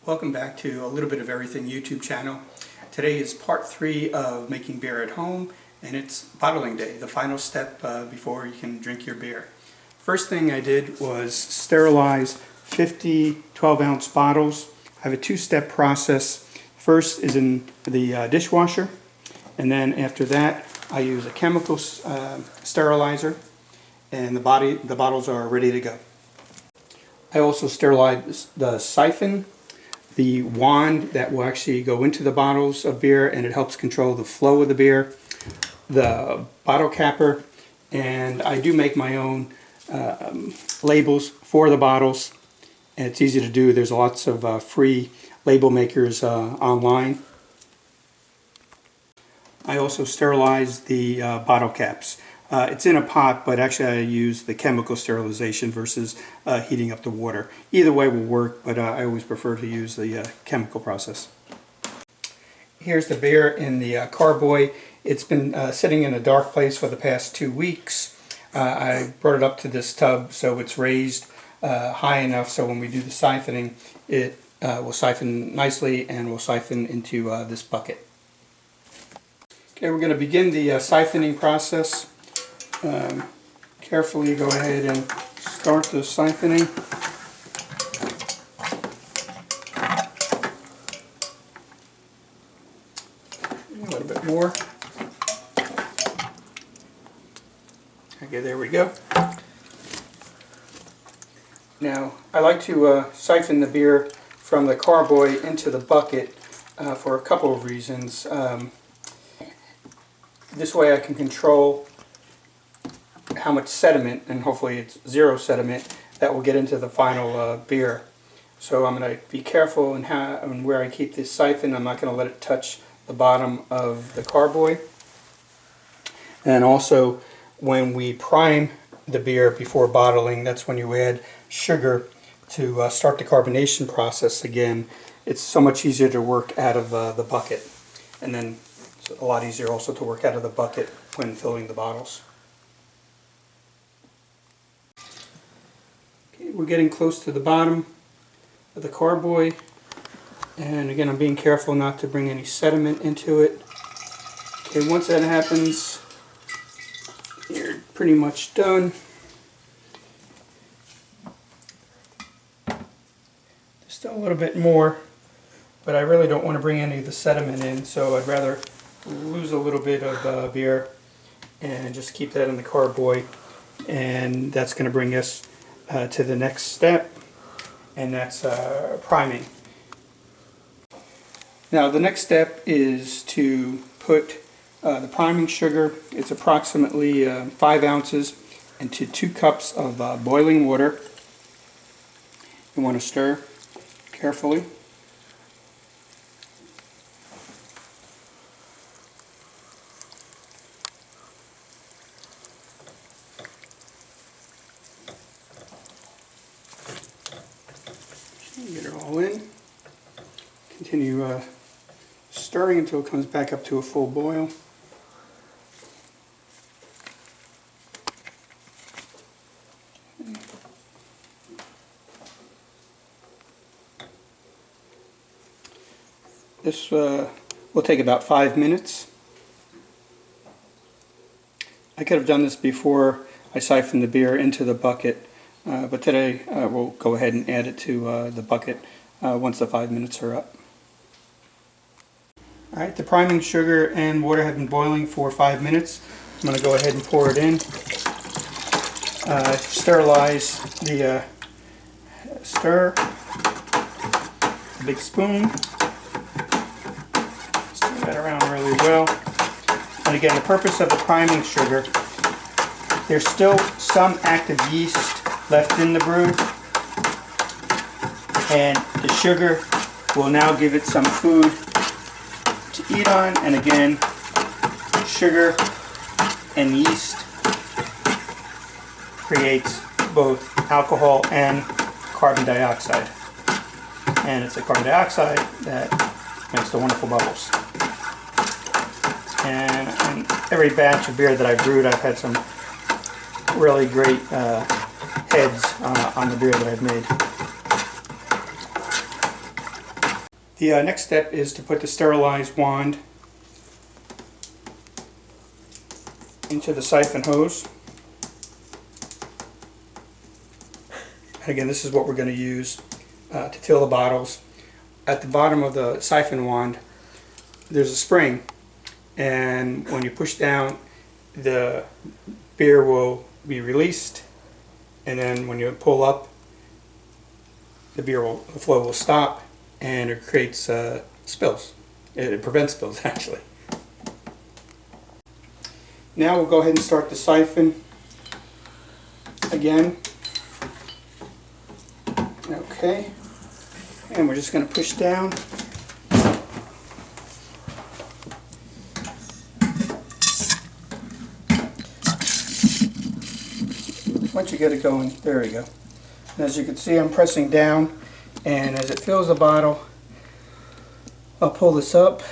Welcome back to A Little Bit of Everything YouTube channel. Today is part 3 of making beer at home, and it's bottling day, the final step before you can drink your beer. First thing I did was sterilize 50 12-ounce bottles. I have a two-step process. First is in the dishwasher, and then after that I use a chemical sterilizer, and the bottles are ready to go. I also sterilize the siphon, the wand that will actually go into the bottles of beer, and it helps control the flow of the beer, the bottle capper, and I do make my own labels for the bottles, and it's easy to do. There's lots of free label makers online. I also sterilize the bottle caps. It's in a pot, but actually I use the chemical sterilization versus heating up the water. Either way will work, but I always prefer to use the chemical process. Here's the beer in the carboy. It's been sitting in a dark place for the past 2 weeks. I brought it up to this tub so it's raised high enough so when we do the siphoning, it will siphon nicely and will siphon into this bucket. Okay, we're going to begin the siphoning process. Carefully go ahead and start the siphoning. A little bit more. Okay, there we go. Now, I like to siphon the beer from the carboy into the bucket for a couple of reasons. This way I can control how much sediment, and hopefully it's zero sediment, that will get into the final beer. So I'm going to be careful in where I keep this siphon. I'm not going to let it touch the bottom of the carboy. And also, when we prime the beer before bottling, that's when you add sugar to start the carbonation process again. It's so much easier to work out of the bucket, and then it's a lot easier also to work out of the bucket when filling the bottles. We're getting close to the bottom of the carboy, and again I'm being careful not to bring any sediment into it. Okay, once that happens, you're pretty much done. There's still a little bit more, but I really don't want to bring any of the sediment in, so I'd rather lose a little bit of beer and just keep that in the carboy, and that's going to bring us to the next step, and that's priming. Now the next step is to put the priming sugar. It's approximately 5 ounces into 2 cups of boiling water. You want to stir carefully. Get it all in. Continue stirring until it comes back up to a full boil. This will take about 5 minutes. I could have done this before I siphoned the beer into the bucket. But today we'll go ahead and add it to the bucket once the 5 minutes are up. Alright, the priming sugar and water have been boiling for 5 minutes. I'm going to go ahead and pour it in. Sterilize the stir. A big spoon. Stir that around really well. And again, the purpose of the priming sugar, there's still some active yeast left in the brew, and the sugar will now give it some food to eat on. And again, sugar and yeast creates both alcohol and carbon dioxide, and it's the carbon dioxide that makes the wonderful bubbles. And in every batch of beer that I've brewed, I've had some really great heads on the beer that I've made. The next step is to put the sterilized wand into the siphon hose. And again, this is what we're going to use to fill the bottles. At the bottom of the siphon wand, there's a spring, and when you push down, the beer will be released, and then when you pull up, the flow will stop, and it creates spills. It prevents spills, actually. Now we'll go ahead and start the siphon again. Okay, and we're just going to push down. Once you get it going, there we go. And as you can see, I'm pressing down, and as it fills the bottle, I'll pull this up,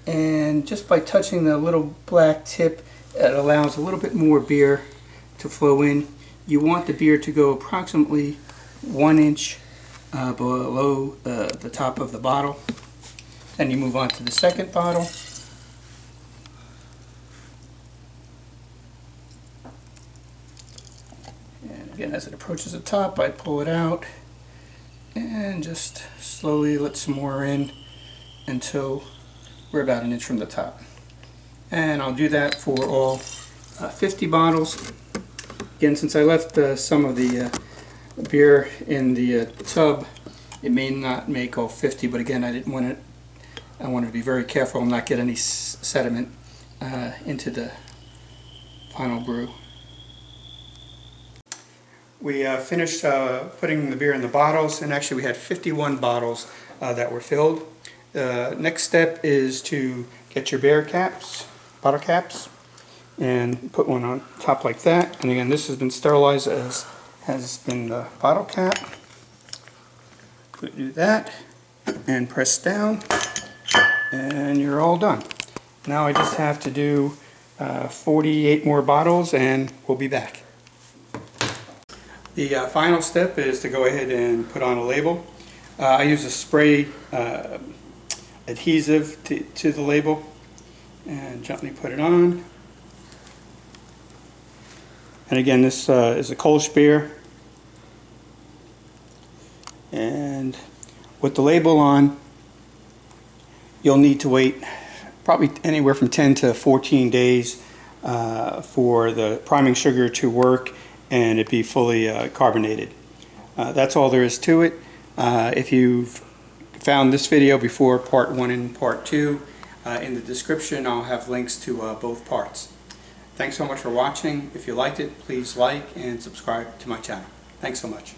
and just by touching the little black tip, it allows a little bit more beer to flow in. You want the beer to go approximately 1 inch below the top of the bottle. Then you move on to the second bottle. And again, as it approaches the top, I pull it out and just slowly let some more in until we're about 1 inch from the top. And I'll do that for all 50 bottles. Again, since I left some of the beer in the tub, it may not make all 50, but again, I wanted to be very careful and not get any sediment into the final brew. We finished putting the beer in the bottles, and actually we had 51 bottles that were filled. The next step is to get your beer caps, bottle caps, and put one on top like that. And again, this has been sterilized as has been the bottle cap. Do that and press down, and you're all done. Now I just have to do 48 more bottles, and we'll be back. The final step is to go ahead and put on a label. I use a spray adhesive to the label and gently put it on. And again, this is a Kolsch beer. And with the label on, you'll need to wait probably anywhere from 10 to 14 days for the priming sugar to work and it be fully carbonated. That's all there is to it. If you've found this video before part 1 and part 2, in the description I'll have links to both parts. Thanks so much for watching. If you liked it, please like and subscribe to my channel. Thanks so much.